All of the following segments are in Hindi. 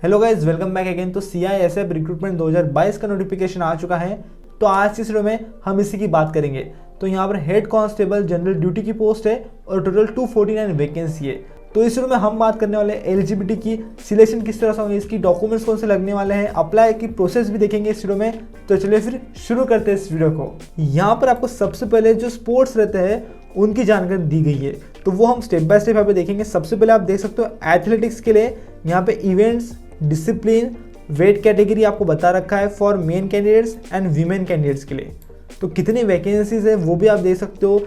Hello guys, welcome back again. तो CISF रिक्रूटमेंट 2022 का नोटिफिकेशन आ चुका है। तो आज की वीडियो में हम इसी की बात करेंगे। तो यहाँ पर हेड कांस्टेबल जनरल ड्यूटी की पोस्ट है और टोटल 249 वैकेंसी है। तो इस वीडियो में हम बात करने वाले हैं एलिजिबिलिटी की, सिलेक्शन किस तरह से होंगे, इसकी डॉक्यूमेंट्स कौन से लगने वाले हैं, अप्लाई की प्रोसेस भी देखेंगे इस वीडियो में। तो चलिए फिर शुरू करते हैं इस वीडियो को। यहाँ पर आपको सबसे पहले जो स्पोर्ट्स रहते हैं उनकी जानकारी दी गई है, तो वो हम स्टेप बाय स्टेप यहाँ पे देखेंगे। सबसे पहले आप देख सकते हो एथलेटिक्स के लिए यहाँ पे इवेंट्स, डिसिप्लिन, वेट कैटेगरी आपको बता रखा है for main candidates and women candidates के लिए। तो कितनी वैकेंसीज है वो भी आप देख सकते हो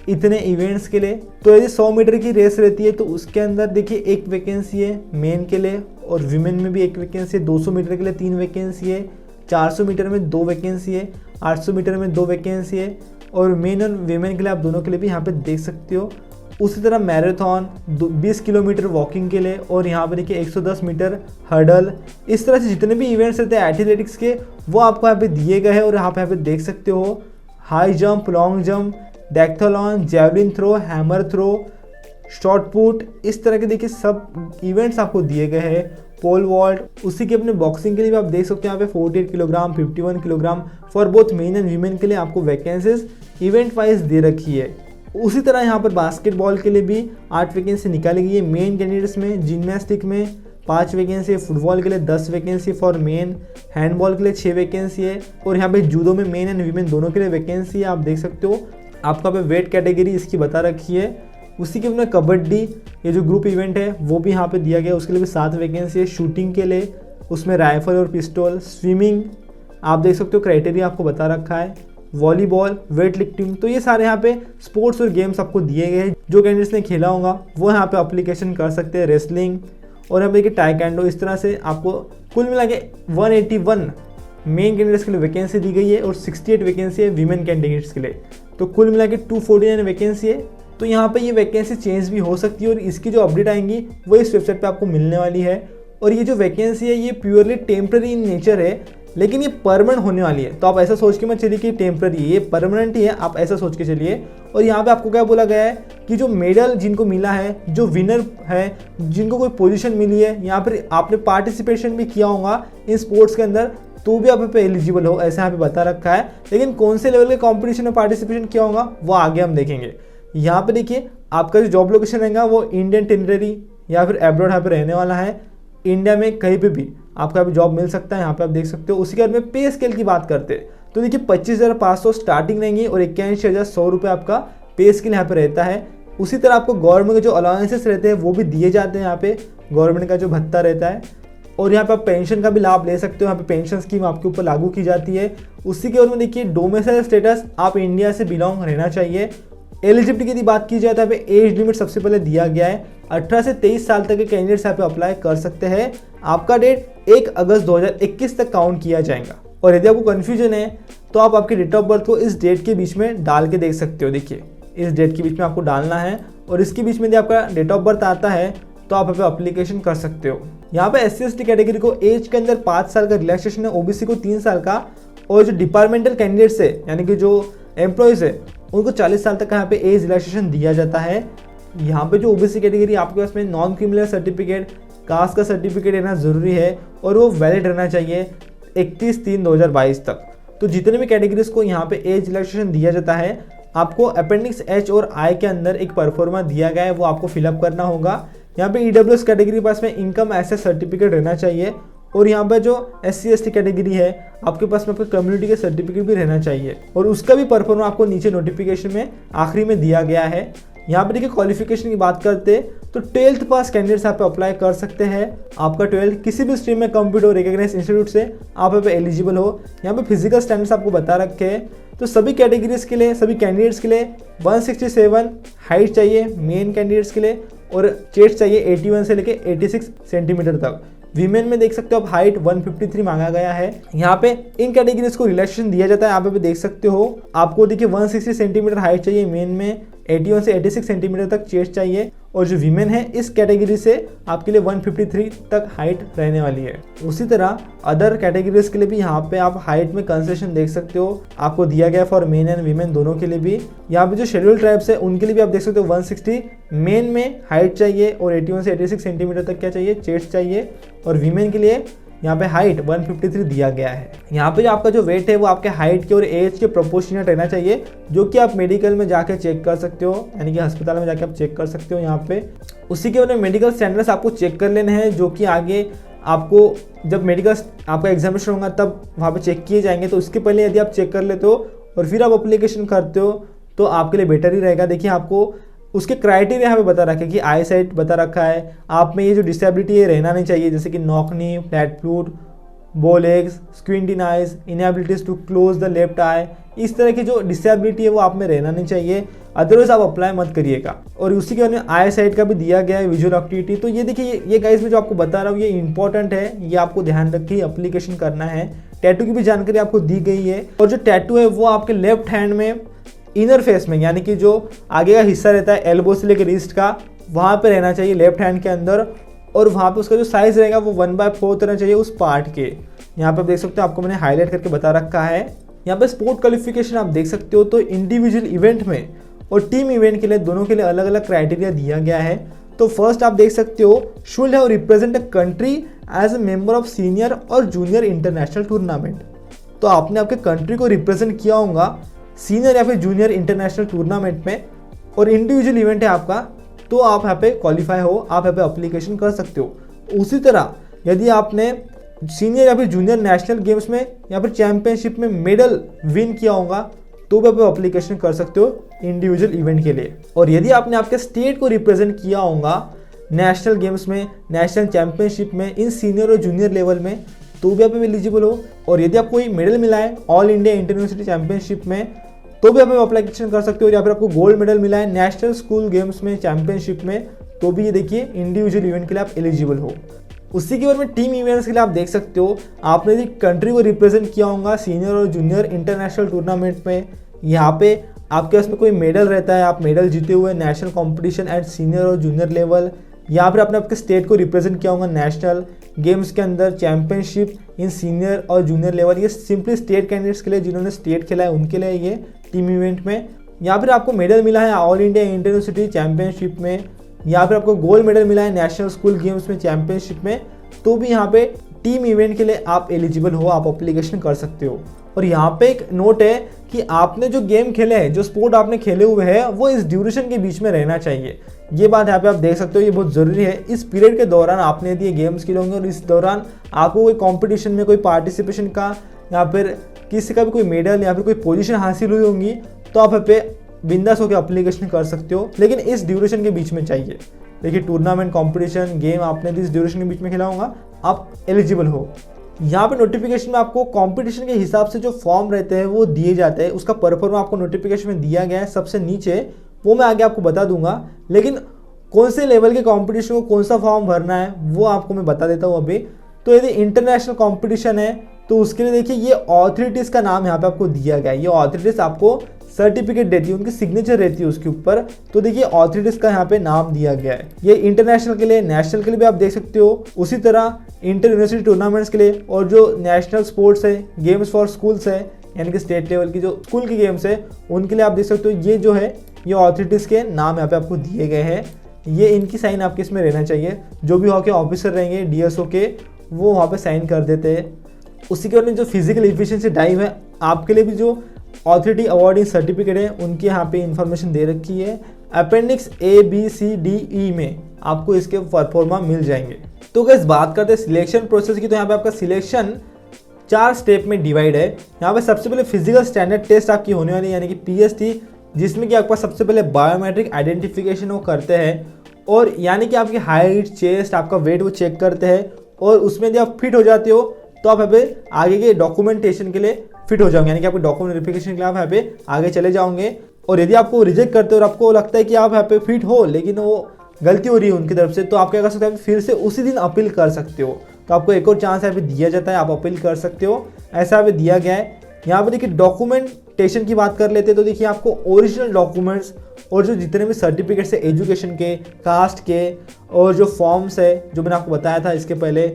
इतने इवेंट्स के लिए। तो यदि 100 मीटर की रेस रहती है तो उसके अंदर देखिए एक वैकेंसी है मेन के लिए, और वीमेन में भी एक वैकेंसी है। 200 मीटर के लिए 3 वैकेंसी है, 400 मीटर में 2 वैकेंसी है, 800 मीटर में 2 वैकेंसी है, और मेन और वीमेन के लिए आप दोनों के लिए भी यहाँ पे देख सकते हो। उसी तरह मैराथन 20 किलोमीटर वॉकिंग के लिए, और यहाँ पर देखिए 110 मीटर हर्डल। इस तरह से जितने भी इवेंट्स रहते हैं एथलेटिक्स के वो आपको यहाँ पे दिए गए हैं, और यहाँ पे देख सकते हो high jump, long jump, decathlon, javelin throw, hammer throw, short put, इस तरह के देखिए सब इवेंट्स आपको दिए गए हैं। पोल वॉल्ट, उसी के अपने बॉक्सिंग के लिए भी आप देख सकते हो यहाँ पे 48 kilogram, 51 kilogram for both men and women के लिए आपको वैकेंसीज इवेंट वाइज दे रखी है। उसी तरह यहाँ पर बास्केटबॉल के लिए भी 8 वैकेंसी निकाली गई है मेन कैंडिडेट्स में। जिम्नास्टिक में 5 वैकेंसी है, फुटबॉल के लिए 10 वैकेंसी फॉर मेन, हैंडबॉल के लिए 6 वैकेंसी है, और यहाँ पे जूडो में मेन एंड वीमेन दोनों के लिए वैकेंसी है। आप देख सकते हो आपका पे वेट कैटेगरी इसकी बता रखी है। उसी के अपने कबड्डी, ये जो ग्रुप इवेंट है वो भी यहाँ पे दिया गया, उसके लिए भी 7 वैकेंसी है। शूटिंग के लिए उसमें राइफल और पिस्टल, स्विमिंग आप देख सकते हो क्राइटेरिया आपको बता रखा है, वॉलीबॉल, वेट लिफ्टिंग। तो ये सारे यहाँ पे स्पोर्ट्स और गेम्स आपको दिए गए हैं। जो कैंडिडेट्स ने खेला होगा वो यहाँ पे अप्लीकेशन कर सकते हैं। रेसलिंग और यहाँ पे देखिए टाइकेंडो, इस तरह से आपको कुल मिला के 181 मेन कैंडिडेट्स के लिए वैकेंसी दी गई है, और 68 वैकेंसी है वीमेन कैंडिडेट्स के लिए। तो कुल मिला के 249 वैकेंसी है। तो यहाँ पे ये वैकेंसी चेंज भी हो सकती है, और इसकी जो अपडेट आएंगी वो इस वेबसाइट पे आपको मिलने वाली है। और ये जो वैकेंसी है ये प्योरली टेम्प्रेरी इन नेचर है, लेकिन ये परमानेंट होने वाली है। तो आप ऐसा सोच के मत चलिए कि टेम्प्रेरी है, ये परमानेंट ही है, आप ऐसा सोच के चलिए। और यहाँ पे आपको क्या बोला गया है कि जो मेडल जिनको मिला है, जो विनर है, जिनको कोई पोजीशन मिली है, यहाँ पर आपने पार्टिसिपेशन भी किया होगा इन स्पोर्ट्स के अंदर, तो भी आप यहाँ पे एलिजिबल हो, ऐसा यहाँ पे बता रखा है। लेकिन कौन से लेवल के कॉम्पिटिशन में पार्टिसिपेशन किया होगा वो आगे हम देखेंगे। यहाँ पे देखिए आपका जो जॉब लोकेशन रहेगा वो इंडियन टेरिटरी या फिर एब्रॉड यहाँ पे रहने वाला है। इंडिया में कहीं पे भी आपका अभी जॉब मिल सकता है, यहाँ पे आप देख सकते हो। उसी के बाद में पे स्केल की बात करते हैं तो देखिए 25,500 स्टार्टिंग रहेंगी, और 81,100 रुपये आपका पे स्केल यहाँ पे रहता है। उसी तरह आपको गवर्नमेंट के जो अलाउंसेस रहते हैं वो भी दिए जाते हैं, यहाँ पे गवर्नमेंट का जो भत्ता रहता है। और यहाँ पे आप पेंशन का भी लाभ ले सकते हो, यहाँ पे पेंशन स्कीम आपके ऊपर लागू की जाती है। उसी के बाद में देखिए डोमिसाइल स्टेटस, आप इंडिया से बिलोंग रहना चाहिए। एलिजिबिलिटी की बात की जाए तो यहाँ पे एज लिमिट सबसे पहले दिया गया है, 18 से 23 साल तक के कैंडिडेट्स यहाँ पे अप्लाई कर सकते हैं। आपका डेट 1 अगस्त 2021 तक काउंट किया जाएगा। और यदि आपको कन्फ्यूजन है तो आप आपके डेट ऑफ बर्थ को इस डेट के बीच में डाल के देख सकते हो। देखिए इस डेट के बीच में आपको डालना है, और इसके बीच में यदि आपका डेट ऑफ बर्थ आता है तो आप यहाँ पे अप्लीकेशन कर सकते हो। यहाँ पे SC/ST कैटेगरी को एज के अंदर 5 साल का रिलैक्सेशन है, OBC को 3 साल का, और जो डिपार्टमेंटल कैंडिडेट्स है यानी कि जो एम्प्लॉयज़ है उनको 40 साल तक यहाँ पे एज रिलैक्सेशन दिया जाता है। यहाँ पे जो OBC कैटेगरी आपके पास में नॉन क्रिमिनल सर्टिफिकेट, कास्ट का सर्टिफिकेट रहना ज़रूरी है, और वो वैलिड रहना चाहिए 31/3/2022 तक। तो जितने भी कैटेगरीज को यहाँ पे एज रिलैक्सेशन दिया जाता है, आपको अपेंडिक्स H और I के अंदर एक परफॉर्मा दिया गया है, वो आपको फिलअप करना होगा। यहाँ पे EWS कैटेगरी पास में इनकम एसेस सर्टिफिकेट रहना चाहिए, और यहाँ पर जो SC/ST कैटेगरी है आपके पास में आपके कम्युनिटी के सर्टिफिकेट भी रहना चाहिए, और उसका भी परफॉर्मा आपको नीचे नोटिफिकेशन में आखिरी में दिया गया है। यहाँ पे देखिए क्वालिफिकेशन की बात करते तो 12th पास कैंडिडेट्स यहाँ पे अप्लाई कर सकते हैं। आपका 12th किसी भी स्ट्रीम में कंप्लीट हो रिकॉग्नाइज इंस्टीट्यूट से आप यहाँ पे एलिजिबल हो। यहाँ पे फिजिकल स्टैंडर्ड्स आपको बता रखे हैं। तो सभी कैटेगरीज के लिए, सभी कैंडिडेट्स के लिए 167 हाइट चाहिए मेन कैंडिडेट्स के लिए, और चेस्ट चाहिए 81 से लेके 86 सेंटीमीटर तक। वीमेन में देख सकते हो आप हाइट 153 मांगा गया है। यहाँ पे इन कैटेगरीज को रिलैक्सेशन दिया जाता है, यहाँ पे देख सकते हो। आपको देखिए 160 सेंटीमीटर हाइट चाहिए मेन में, 81 से 86 सेंटीमीटर तक चेस्ट चाहिए, और जो वीमेन है इस कैटेगरी से आपके लिए 153 तक हाइट रहने वाली है। उसी तरह अदर कैटेगरीज के लिए भी यहाँ पे आप हाइट में कंसेशन देख सकते हो, आपको दिया गया फॉर मेन एंड वीमेन दोनों के लिए भी। यहाँ पे जो शेड्यूल ट्राइब्स है उनके लिए भी आप देख सकते हो 160 मेन में हाइट चाहिए और 81 से 86 सेंटीमीटर तक क्या चाहिए, चेस्ट चाहिए। और वीमेन के लिए यहाँ पे हाइट 153 दिया गया है। यहाँ पे जो आपका जो वेट है वो आपके हाइट के और एज के प्रोपोर्शनेट रहना चाहिए, जो कि आप मेडिकल में जाके चेक कर सकते हो, यानी कि अस्पताल में जाके आप चेक कर सकते हो यहाँ पे। उसी के बाद मेडिकल स्टैंडर्ड्स आपको चेक कर लेने हैं, जो कि आगे आपको जब मेडिकल आपका एग्जामिनेशन होगा तब वहाँ पे चेक किए जाएंगे। तो उसके पहले यदि आप चेक कर लेते हो और फिर आप अप्लीकेशन करते हो तो आपके लिए बेटर ही रहेगा। देखिए आपको उसके क्राइटेरिया यहाँ पे बता रखा है कि आई साइट बता रखा है, आप में ये जो डिसेबिलिटी है रहना नहीं चाहिए, जैसे कि knock knee, flat foot, bow legs, squinting eyes, inabilities to close the left eye, इस तरह की जो डिसेबिलिटी है वो आप में रहना नहीं चाहिए, अदरवाइज आप अप्लाई मत करिएगा। और उसी के बाद में आई साइट का भी दिया गया है, विजुअल एक्टिविटी। तो ये देखिए ये गाइस मैं जो आपको बता रहा हूँ ये इंपॉर्टेंट है, ये आपको ध्यान रख के अप्लीकेशन करना है। टैटू की भी जानकारी आपको दी गई है, और जो टैटू है वो आपके लेफ्ट हैंड में इनर फेस में, यानी कि जो आगे का हिस्सा रहता है एल्बो से लेकर रिस्ट का, वहाँ पे रहना चाहिए लेफ्ट हैंड के अंदर। और वहाँ पे उसका जो साइज रहेगा वो 1/4 रहना चाहिए उस पार्ट के। यहाँ पे आप देख सकते हो, आपको मैंने हाईलाइट करके बता रखा है। यहाँ पे स्पोर्ट क्वालिफिकेशन आप देख सकते हो, तो इंडिविजुअल इवेंट में और टीम इवेंट के लिए दोनों के लिए अलग अलग क्राइटेरिया दिया गया है। तो फर्स्ट आप देख सकते हो, should have represent a country as a member of senior और जूनियर इंटरनेशनल टूर्नामेंट। तो आपने आपके कंट्री को रिप्रेजेंट किया होगा सीनियर या फिर जूनियर इंटरनेशनल टूर्नामेंट में, और इंडिविजुअल इवेंट है आपका, तो आप यहाँ पे क्वालिफाई हो, आप यहाँ पे अप्लीकेशन कर सकते हो। उसी तरह यदि आपने सीनियर या फिर जूनियर नेशनल गेम्स में या फिर चैंपियनशिप में मेडल विन किया होगा तो भी आप अप्लीकेशन कर सकते हो इंडिविजुअल इवेंट के लिए। और यदि आपने आपके स्टेट को रिप्रेजेंट किया होगा नेशनल गेम्स में, नेशनल चैंपियनशिप में, इन सीनियर और जूनियर लेवल में, तो भी आप एलिजिबल हो। और यदि आपको कोई मेडल मिला है ऑल इंडिया इंटरयूनिवर्सिटी चैंपियनशिप में तो भी आप अप्लीकेशन कर सकते हो। या फिर आपको गोल्ड मेडल मिला है नेशनल स्कूल गेम्स में, चैंपियनशिप में, तो भी ये देखिए इंडिविजुअल इवेंट के लिए आप एलिजिबल हो। उसी के बाद में टीम इवेंट्स के लिए आप देख सकते हो, आपने यदि कंट्री को रिप्रेजेंट किया होगा सीनियर और जूनियर इंटरनेशनल टूर्नामेंट में, यहाँ पे आपके पास में कोई मेडल रहता है, आप मेडल जीते हुए नेशनल कॉम्पिटिशन एट सीनियर और जूनियर लेवल, या फिर आपने आपके स्टेट को रिप्रेजेंट किया होगा नेशनल गेम्स के अंदर, चैंपियनशिप इन सीनियर और जूनियर लेवल, ये सिंपली स्टेट कैंडिडेट्स के लिए जिन्होंने स्टेट खेला है उनके लिए ये टीम इवेंट में। या फिर आपको मेडल मिला है ऑल इंडिया इंटरयूनिवर्सिटी चैंपियनशिप में, या फिर आपको गोल्ड मेडल मिला है नेशनल स्कूल गेम्स में, चैंपियनशिप में, तो भी यहाँ पे टीम इवेंट के लिए आप एलिजिबल हो, आप अप्लीकेशन कर सकते हो। और यहाँ पे एक नोट है कि आपने जो गेम खेले हैं, जो स्पोर्ट आपने खेले हुए हैं, वो इस ड्यूरेशन के बीच में रहना चाहिए। ये बात यहाँ पे आप देख सकते हो, ये बहुत ज़रूरी है। इस पीरियड के दौरान आपने यदि ये गेम्स खेले होंगे और इस दौरान आपको कोई कॉम्पिटिशन में कोई पार्टिसिपेशन का या फिर किसी का भी कोई मेडल या फिर कोई पोजीशन हासिल हुई होंगी, तो आप यहाँ पे बिंदास होकर अप्लीकेशन कर सकते हो, लेकिन इस ड्यूरेशन के बीच में चाहिए। देखिए टूर्नामेंट, कॉम्पिटिशन, गेम आपने इस ड्यूरेशन के बीच में खेला होगा, आप एलिजिबल हो। यहाँ पे नोटिफिकेशन में आपको कंपटीशन के हिसाब से जो फॉर्म रहते हैं वो दिए जाते हैं, उसका परफॉर्म आपको नोटिफिकेशन में दिया गया है सबसे नीचे, वो मैं आगे आपको बता दूंगा। लेकिन कौन से लेवल के कंपटीशन को कौन सा फॉर्म भरना है वो आपको मैं बता देता हूँ अभी। तो यदि इंटरनेशनल कंपटीशन है तो उसके लिए देखिए ये ऑथोरिटीज़ का नाम यहाँ पे आपको दिया गया है। ये ऑथोरिटीज़ आपको सर्टिफिकेट देती है, उनकी सिग्नेचर रहती है उसके ऊपर। तो देखिए ऑथोरिटीज़ का यहाँ पे नाम दिया गया है। ये इंटरनेशनल के लिए, नेशनल के लिए भी आप देख सकते हो। उसी तरह इंटर यूनिवर्सिटी टूर्नामेंट्स के लिए, और जो नेशनल स्पोर्ट्स है, गेम्स फॉर स्कूल्स है, यानी कि स्टेट लेवल की जो स्कूल की गेम्स है, उनके लिए आप देख सकते हो ये जो है ये ऑथोरिटीज़ के नाम यहाँ पे आपको दिए गए हैं। ये इनकी साइन आपके इसमें रहना चाहिए। जो भी हॉकी ऑफिसर रहेंगे डीएसओ के, वो वहाँ पे साइन कर देते हैं। उसी के बाद में जो फिजिकल एफिशिएंसी ड्राइव है, आपके लिए भी जो ऑथोरिटी अवार्डिंग सर्टिफिकेट है उनके यहाँ पे इंफॉर्मेशन दे रखी है। अपेंडिक्स ABCDE में आपको इसके परफॉर्मा मिल जाएंगे। तो गाइस बात करते हैं सिलेक्शन प्रोसेस की, तो यहाँ पे आपका सिलेक्शन 4 स्टेप में डिवाइड है। यहाँ पे सबसे पहले फिजिकल स्टैंडर्ड टेस्ट आपकी होने वाली है, यानी कि PST, जिसमें कि आपका सबसे पहले बायोमेट्रिक आइडेंटिफिकेशन वो करते हैं, और यानी कि आपकी हाइट, चेस्ट, आपका वेट वो चेक करते हैं, और उसमें यदि आप फिट हो जाते हो तो आप यहाँ पे आगे के डॉक्यूमेंटेशन के लिए फिट हो जाओगे, यानी कि आपके डॉक्यूमेंट वेरिफिकेशन के लिए आप यहाँ पे आगे चले जाओगे। और यदि आपको रिजेक्ट करते हो और आपको लगता है कि आप यहाँ पे फिट हो लेकिन वो गलती हो रही है उनकी तरफ से, तो आप क्या कर सकते हो, फिर से उसी दिन अपील कर सकते हो। तो आपको एक और चांस यहाँ पे दिया जाता है, आप अपील कर सकते हो। ऐसा यहाँ पे दिया गया है। यहाँ पे देखिए डॉक्यूमेंटेशन की बात कर लेते हैं तो देखिए आपको ओरिजिनल डॉक्यूमेंट्स और जो जितने भी सर्टिफिकेट्स है एजुकेशन के, कास्ट के और जो फॉर्म्स है जो मैंने आपको बताया था इसके पहले,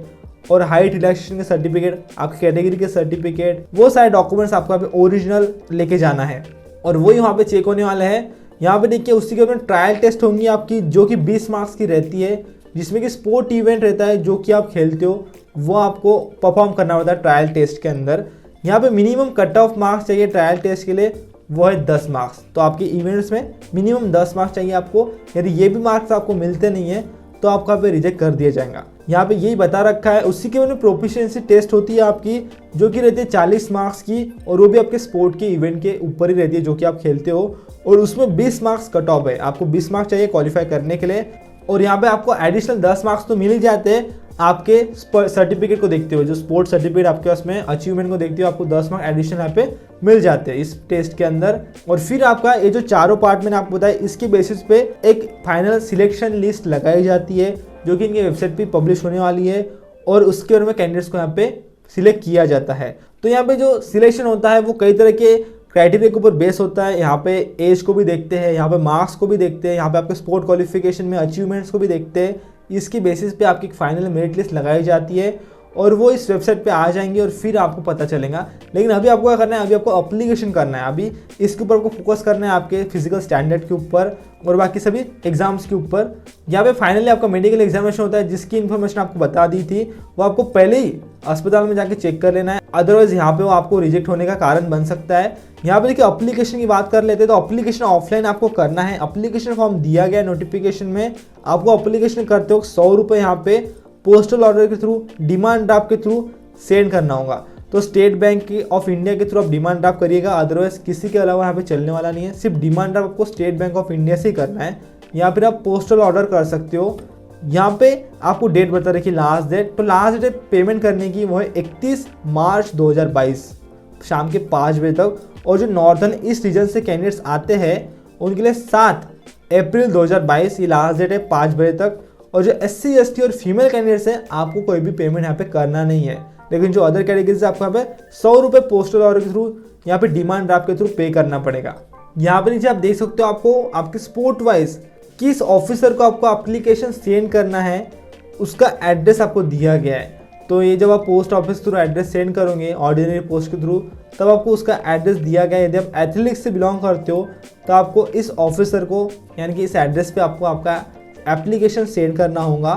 और हाइट रिलैक्सेशन के सर्टिफिकेट, आपकी कैटेगरी के सर्टिफिकेट, वो सारे डॉक्यूमेंट्स आपको यहाँ पे ओरिजिनल लेके जाना है और वो यहाँ पे चेक होने वाला है। यहाँ पे देखिए उसी के ऊपर ट्रायल टेस्ट होंगी आपकी जो कि 20 मार्क्स की रहती है, जिसमें कि स्पोर्ट इवेंट रहता है जो कि आप खेलते हो वो आपको परफॉर्म करना होता है ट्रायल टेस्ट के अंदर। यहाँ पे मिनिमम कट ऑफ मार्क्स चाहिए ट्रायल टेस्ट के लिए, वो है 10 मार्क्स। तो आपके इवेंट्स में मिनिमम 10 मार्क्स चाहिए आपको, यदि ये भी मार्क्स आपको मिलते नहीं है तो आपका पे रिजेक्ट कर दिया जाएगा। यहाँ पे यही बता रखा है। उसी के बाद प्रोफिशिएंसी टेस्ट होती है आपकी जो कि रहती है 40 मार्क्स की, और वो भी आपके स्पोर्ट के इवेंट के ऊपर ही रहती है जो कि आप खेलते हो, और उसमें 20 मार्क्स कट ऑफ है। आपको 20 मार्क्स चाहिए क्वालिफाई करने के लिए, और यहाँ पे आपको एडिशनल 10 मार्क्स तो मिल ही जाते हैं आपके सर्टिफिकेट को देखते हुए। जो स्पोर्ट्स सर्टिफिकेट आपके पास में अचीवमेंट को देखते हुए आपको 10 मार्क्स एडिशनल यहाँ पे मिल जाते हैं इस टेस्ट के अंदर। और फिर आपका ये जो चारों पार्ट मैंने आपको बताया इसके बेसिस पे एक फाइनल सिलेक्शन लिस्ट लगाई जाती है जो कि इनके वेबसाइट पे पब्लिश होने वाली है, और उसके बारे में कैंडिडेट्स को यहाँ पे सिलेक्ट किया जाता है। तो यहाँ पे जो सिलेक्शन होता है वो कई तरह के क्राइटेरिया के ऊपर बेस होता है। यहाँ पे एज को भी देखते हैं, यहाँ पे मार्क्स को भी देखते हैं, यहाँ पे आपके स्पोर्ट क्वालिफिकेशन में अचीवमेंट्स को भी देखते हैं। इसकी बेसिस पे आपकी फाइनल मेरिट लिस्ट लगाई जाती है और वो इस वेबसाइट पे आ जाएंगे और फिर आपको पता चलेगा। लेकिन अभी आपको क्या करना है, अभी आपको अप्लीकेशन करना है, अभी इसके ऊपर आपको फोकस करना है आपके फिजिकल स्टैंडर्ड के ऊपर और बाकी सभी एग्जाम्स के ऊपर। यहाँ पे फाइनली आपका मेडिकल एग्जामिनेशन होता है जिसकी इन्फॉर्मेशन आपको बता दी थी, वो आपको पहले ही अस्पताल में जाके चेक कर लेना है, अदरवाइज यहाँ पे वो आपको रिजेक्ट होने का कारण बन सकता है। यहाँ पे देखिए अप्लीकेशन की बात कर लेते हैं तो अप्लीकेशन ऑफलाइन आपको करना है। अप्लीकेशन फॉर्म दिया गया नोटिफिकेशन में, आपको अप्लीकेशन करते वक्त 100 रुपये यहाँ पे पोस्टल ऑर्डर के थ्रू, डिमांड ड्राफ्ट के थ्रू सेंड करना होगा। तो स्टेट बैंक ऑफ इंडिया के थ्रू आप डिमांड ड्राफ्ट करिएगा, अदरवाइज किसी के अलावा यहाँ पे चलने वाला नहीं है। सिर्फ डिमांड ड्राफ्ट आपको स्टेट बैंक ऑफ इंडिया से ही करना है, या फिर आप पोस्टल ऑर्डर कर सकते हो। यहाँ पे आपको डेट बता रखी लास्ट डेट, तो लास्ट डेट पेमेंट करने की वो है 31 मार्च 2022 शाम के 5 बजे तक। और जो नॉर्दर्न ईस्ट रीजन से कैंडिडेट्स आते हैं उनके लिए 7 अप्रैल 2022 ये लास्ट डेट है 5 बजे तक। और जो SC ST और फीमेल कैंडिडेट्स हैं आपको कोई भी पेमेंट यहाँ पे करना नहीं है, लेकिन जो अदर कैटेगरीज है आपको यहाँ पे 100 रुपये पोस्टल ऑर्डर के थ्रू यहाँ पे डिमांड ड्राफ्ट के थ्रू पे करना पड़ेगा। यहाँ पे नीचे आप देख सकते हो आपको आपके स्पोर्ट वाइज किस ऑफिसर को आपको एप्लीकेशन सेंड करना है उसका एड्रेस आपको दिया गया है। तो ये जब आप post office through address send करोगे ऑर्डिनरी पोस्ट के थ्रू, तब आपको उसका एड्रेस दिया गया है। यदि आप एथलेटिक्स से बिलोंग करते हो तो आपको इस ऑफिसर को यानी कि इस एड्रेस पे आपको आपका एप्लीकेशन सेंड करना होगा।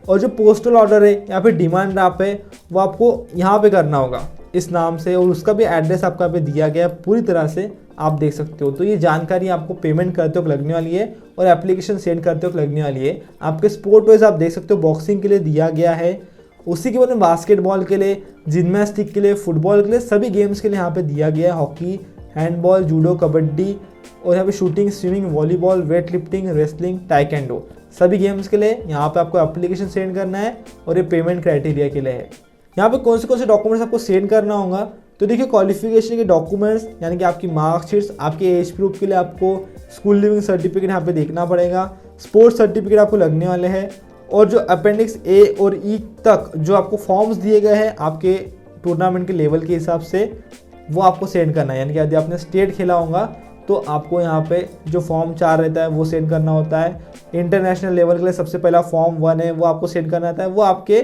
और जो पोस्टल ऑर्डर है या फिर डिमांड ड्राफ्ट है वो आपको यहाँ पे करना होगा इस नाम से, और उसका भी एड्रेस आपका पे दिया गया है पूरी तरह से आप देख सकते हो। तो ये जानकारी आपको पेमेंट करते वक्त लगने वाली है और एप्लीकेशन सेंड करते वक्त लगने वाली है। आपके स्पोर्ट वाइज आप देख सकते हो बॉक्सिंग के लिए दिया गया है, उसी के बाद में बास्केटबॉल के लिए, जिम्नास्टिक के लिए, फुटबॉल के लिए, सभी गेम्स के लिए यहाँ पे दिया गया है। हॉकी, हैंडबॉल, जूडो, कबड्डी और यहाँ पे shooting, swimming, volleyball, weight lifting, wrestling, taekwondo, सभी गेम्स के लिए यहाँ पे आपको एप्लीकेशन सेंड करना है और ये पेमेंट क्राइटेरिया के लिए है। यहाँ पे कौन से डॉक्यूमेंट्स आपको सेंड करना होगा, तो देखिए क्वालिफिकेशन के डॉक्यूमेंट्स यानी कि आपकी मार्कशीट्स, आपके एज प्रूफ के लिए आपको स्कूल लिविंग सर्टिफिकेट यहाँ पे देखना पड़ेगा, स्पोर्ट्स सर्टिफिकेट आपको लगने वाले हैं, और जो अपेंडिक्स ए और ई तक जो आपको फॉर्म्स दिए गए हैं आपके टूर्नामेंट के लेवल के हिसाब से वो आपको सेंड करना है। यानी कि यदि आपने स्टेट खेला होगा तो आपको यहाँ पे जो फॉर्म 4 रहता है वो सेंड करना होता है। इंटरनेशनल लेवल के लिए सबसे पहला फॉर्म 1 है वो आपको सेंड करना होता है, वो आपके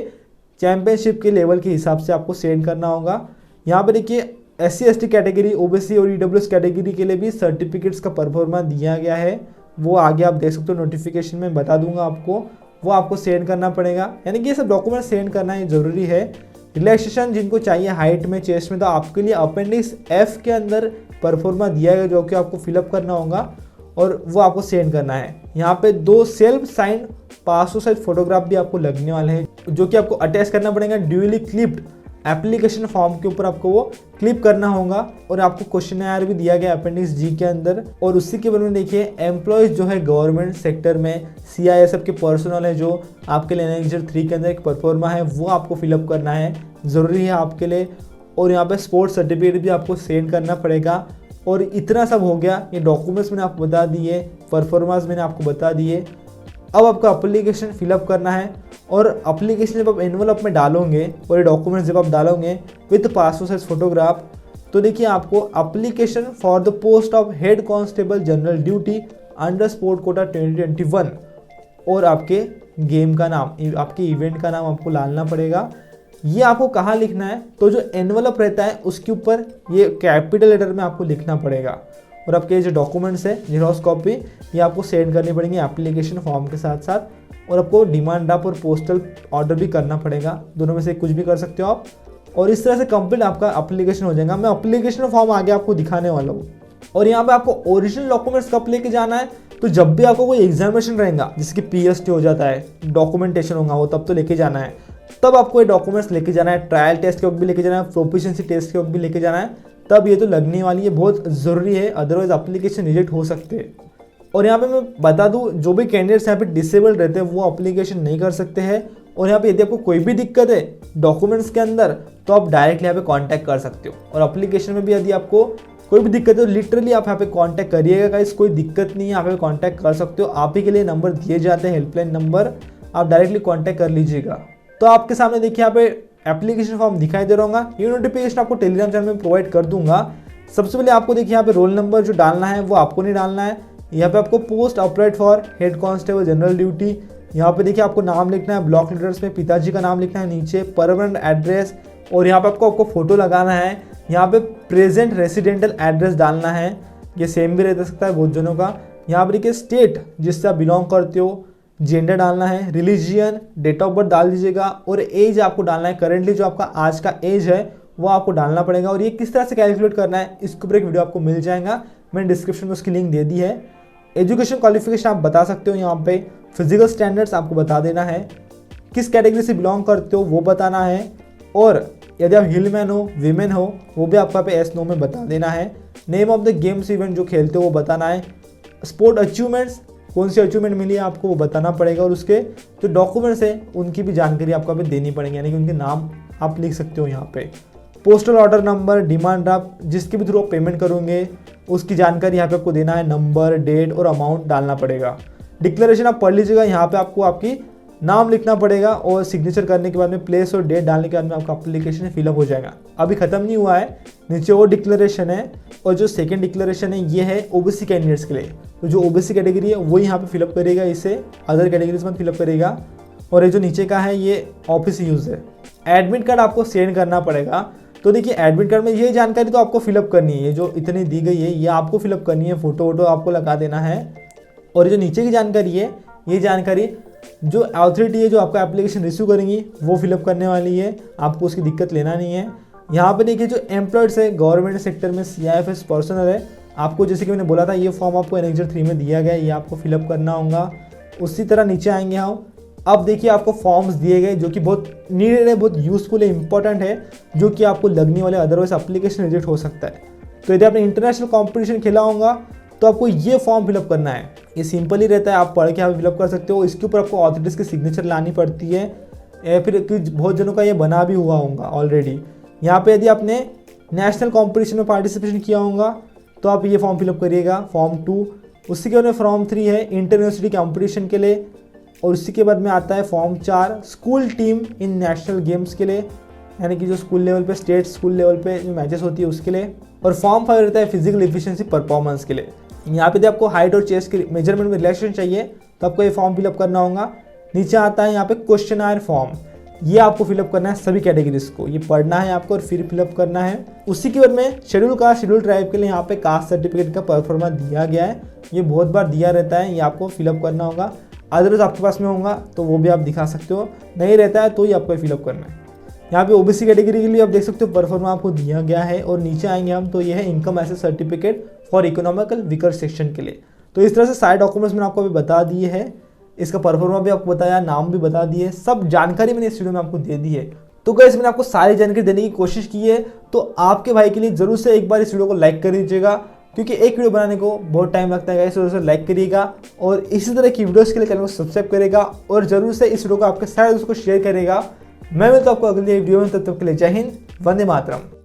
चैंपियनशिप के लेवल के हिसाब से आपको सेंड करना होगा। यहाँ पे देखिए SC ST कैटेगरी, OBC और EWS कैटेगरी के लिए भी सर्टिफिकेट्स का परफॉर्मा दिया गया है, वो आगे आप देख सकते हो नोटिफिकेशन में बता दूंगा आपको, वो आपको सेंड करना पड़ेगा। यानी कि ये सब डॉक्यूमेंट सेंड करना ये ज़रूरी है। रिलैक्सेशन जिनको चाहिए हाइट में, चेस्ट में, तो आपके लिए अपेंडिक्स F के अंदर परफॉर्मा दिया गया जो कि आपको फिलअप करना होगा और वो आपको सेंड करना है। यहाँ पे 2 self sign passport size photograph भी आपको लगने वाले हैं जो कि आपको अटैच करना पड़ेगा ड्यूली क्लिप्ड एप्लीकेशन फॉर्म के ऊपर, आपको वो क्लिप करना होगा। और आपको क्वेश्चनर भी दिया गया अपेंडिक्स G के अंदर। और उसी के बारे में देखिए एम्प्लॉयज़ जो है गवर्नमेंट सेक्टर में CISF के पर्सनल है जो आपके लिए एनेक्जर 3 के अंदर एक परफॉर्मा है वो आपको फिलअप करना है, ज़रूरी है आपके लिए। और यहाँ पे स्पोर्ट्स सर्टिफिकेट भी आपको सेंड करना पड़ेगा। और इतना सब हो गया, ये डॉक्यूमेंट्स मैंने आपको बता दिए, परफॉर्मेंस मैंने आपको बता दिए। अब आपका एप्लीकेशन फिलअप करना है और एप्लीकेशन जब आप एनवलप में डालोगे और ये डॉक्यूमेंट्स जब आप डालोगे विद पासपोर्ट साइज फोटोग्राफ, तो देखिए आपको application for the post of head constable general duty under sport Kota 2021 और आपके गेम का नाम, आपके इवेंट का नाम आपको डालना पड़ेगा। ये आपको कहाँ लिखना है, तो जो एनवलप रहता है उसके ऊपर ये कैपिटल लेटर में आपको लिखना पड़ेगा। और आपके जो डॉक्यूमेंट्स है जेरॉक्स कॉपी ये आपको सेंड करनी पड़ेंगी एप्लीकेशन फॉर्म के साथ साथ। और आपको डिमांड ड्राफ्ट और पोस्टल ऑर्डर भी करना पड़ेगा, दोनों में से कुछ भी कर सकते हो आप। और इस तरह से कंप्लीट आपका एप्लीकेशन हो जाएगा। मैं एप्लीकेशन फॉर्म आगे आपको दिखाने वाला हूँ। और यहाँ पे आपको ओरिजिनल डॉक्यूमेंट्स कब लेके जाना है, तो जब भी आपको कोई एग्जामिनेशन रहेगा जिसकी PST हो जाता है, डॉक्यूमेंटेशन होगा वो तब तो लेके जाना है, तब आपको ये डॉक्यूमेंट्स लेके जाना है। ट्रायल टेस्ट के वक्त भी लेके जाना है, प्रोफिशिएंसी टेस्ट के वक्त भी लेके जाना है, तब ये तो लगने वाली है, बहुत ज़रूरी है, अदरवाइज एप्लीकेशन रिजेक्ट हो सकते हैं। और यहाँ पे मैं बता दूँ जो भी कैंडिडेट्स यहाँ पे डिसेबल्ड रहते हैं वो एप्लीकेशन नहीं कर सकते हैं। और यहाँ पे यदि आपको कोई भी दिक्कत है डॉक्यूमेंट्स के अंदर तो आप डायरेक्टली यहाँ पे कांटेक्ट कर सकते हो। और एप्लीकेशन में भी यदि आपको कोई भी दिक्कत है तो लिटरली आप यहाँ पे कांटेक्ट करिएगा गाइस, कोई दिक्कत नहीं है, यहाँ पे कांटेक्ट कर सकते हो। आप ही के लिए नंबर दिए जाते हैं, हेल्पलाइन नंबर, आप डायरेक्टली कांटेक्ट कर लीजिएगा। तो आपके सामने देखिए यहाँ पे एप्लीकेशन फॉर्म दिखाई दे रहा होगा। ये नोटिफिकेशन आपको टेलीग्राम चैनल में प्रोवाइड कर दूंगा। सबसे पहले आपको देखिए यहाँ पे रोल नंबर जो डालना है वो आपको नहीं डालना है। यहाँ पे आपको post applied for head constable general duty, यहाँ पे देखिए आपको नाम लिखना है, ब्लॉक लेटर्स में पिताजी का नाम लिखना है, नीचे परमानेंट एड्रेस, और यहाँ पे आपको फोटो लगाना है। यहाँ पे प्रेजेंट रेसिडेंटल एड्रेस डालना है, ये सेम भी रह सकता है बहुत जनों का। यहाँ पर देखिए स्टेट जिससे आप बिलोंग करते हो, जेंडर डालना है, रिलीजियन, डेट ऑफ बर्थ डाल दीजिएगा, और एज आपको डालना है। करेंटली जो आपका आज का एज है वो आपको डालना पड़ेगा। और ये किस तरह से कैलकुलेट करना है इसके ऊपर एक वीडियो आपको मिल जाएगा, मैंने डिस्क्रिप्शन में उसकी लिंक दे दी है। एजुकेशन क्वालिफिकेशन आप बता सकते हो, यहाँ पे फिजिकल स्टैंडर्ड्स आपको बता देना है, किस कैटेगरी से बिलोंग करते हो वो बताना है, और यदि आप हिलमैन हो, वीमेन हो, वो भी आपको पे yes no में बता देना है। Name of the games event जो खेलते हो वो बताना है। स्पोर्ट अचीवमेंट्स, कौन सी अचीवमेंट मिली है आपको वो बताना पड़ेगा। और उसके जो डॉक्यूमेंट्स हैं उनकी भी जानकारी आपको पे देनी पड़ेगी, यानी कि उनके नाम आप लिख सकते हो यहाँ पे। Postal order number, demand draft जिसके भी थ्रू आप पेमेंट करोगे उसकी जानकारी यहाँ पे आपको देना है, नंबर, डेट और अमाउंट डालना पड़ेगा। डिक्लेरेशन आप पढ़ लीजिएगा, यहाँ पे आपको आपकी नाम लिखना पड़ेगा, और सिग्नेचर करने के बाद में प्लेस और डेट डालने के बाद में आपका एप्लीकेशन फिलअप हो जाएगा। अभी खत्म नहीं हुआ है, नीचे वो डिक्लेरेशन है, और जो सेकंड डिक्लेरेशन है ये है ओबीसी कैंडिडेट्स के लिए। तो जो ओबीसी कैटेगरी है वो यहाँ पे फिलअप करेगा, इसे अदर कैटेगरीज में फिलअप करेगा। और ये जो नीचे का है ये ऑफिस यूज है। एडमिट कार्ड आपको सेंड करना पड़ेगा। तो देखिए एडमिट कार्ड में ये जानकारी तो आपको फिलअप करनी है, ये जो इतनी दी गई है ये आपको फिलअप करनी है, फोटो वोटो आपको लगा देना है। और ये जो नीचे की जानकारी है ये जानकारी जो अथॉरिटी है जो आपका एप्लीकेशन रिसीव करेंगी वो फिलअप करने वाली है, आपको उसकी दिक्कत लेना नहीं है। यहाँ पे देखिए जो एम्प्लॉयड्स है गवर्नमेंट सेक्टर में CIFS पर्सनल है, आपको जैसे कि मैंने बोला था ये फॉर्म आपको एनेक्सर 3 में दिया गया है, ये आपको फिलअप करना होगा। उसी तरह नीचे आएंगे हम, अब देखिए आपको फॉर्म्स दिए गए जो कि बहुत नीडेड है, बहुत यूजफुल है, इंपॉर्टेंट है, जो कि आपको लगने वाले, अदरवाइज एप्लीकेशन रिजेक्ट हो सकता है। तो यदि आपने इंटरनेशनल कॉम्पिटिशन खेला होगा तो आपको ये फॉर्म फिलअप करना है। ये सिंपल ही रहता है, आप पढ़ के आप फिलअप कर सकते हो। इसके ऊपर आपको ऑथोरिटीज की सिग्नेचर लानी पड़ती है, या फिर बहुत जनों का ये बना भी हुआ होगा ऑलरेडी। यहाँ पे यदि आपने नेशनल कॉम्पिटिशन में पार्टिसिपेशन किया होगा तो आप ये फॉर्म फिलअप करिएगा, फॉर्म 2। उसी के बाद में फॉर्म 3 है इंटरयूनिवर्सिटी कॉम्पिटिशन के लिए, और उसी के बाद में आता है फॉर्म 4 स्कूल टीम इन नेशनल गेम्स के लिए, यानी कि जो स्कूल लेवल पे, स्टेट स्कूल लेवल पे जो मैचेस होती है उसके लिए। और फॉर्म 5 रहता है फिजिकल एफिशिएंसी परफॉर्मेंस के लिए। यहाँ पे आपको हाइट और चेस्ट के मेजरमेंट में रिलेशन चाहिए तो आपको ये फॉर्म फिलअप करना होगा। नीचे आता है यहाँ पे क्वेश्चनर फॉर्म, ये आपको फिलअप करना है सभी कैटेगरीज को, ये पढ़ना है आपको और फिर फिलअप करना है। उसी के बाद में शेड्यूल कास्ट, शेड्यूल ट्राइब के लिए यहाँ पे कास्ट सर्टिफिकेट का परफॉर्मा दिया गया है, ये बहुत बार दिया रहता है, ये आपको फिलअप करना होगा। अदरवाइज आपके पास में होगा तो वो भी आप दिखा सकते हो, नहीं रहता है तो ही आपको फिलअप करना है। यहाँ पे ओबीसी कैटेगरी के लिए आप देख सकते हो परफॉर्मा आपको दिया गया है। और नीचे आएंगे हम तो ये है इनकम एसेस certificate for economical weaker section के लिए। तो इस तरह से सारे डॉक्यूमेंट्स मैंने आपको अभी बता दिए हैं, इसका परफॉर्मा भी आपको बताया, नाम भी बता दिए, सब जानकारी मैंने इस वीडियो में आपको दे दी है। तो गाइस मैंने आपको सारी जानकारी देने की कोशिश की है, तो आपके भाई के लिए जरूर से एक बार इस वीडियो को लाइक कर दीजिएगा, क्योंकि एक वीडियो बनाने को बहुत टाइम लगता है। जरूर से लाइक करिएगा और इसी तरह की वीडियोस के लिए चैनल को सब्सक्राइब करेगा, और जरूर से इस वीडियो को आपके सारे दोस्तों को शेयर करेगा। मैं मिलता हूं आपको अगली वीडियो में, तब तक के लिए जय हिंद, वंदे मातरम।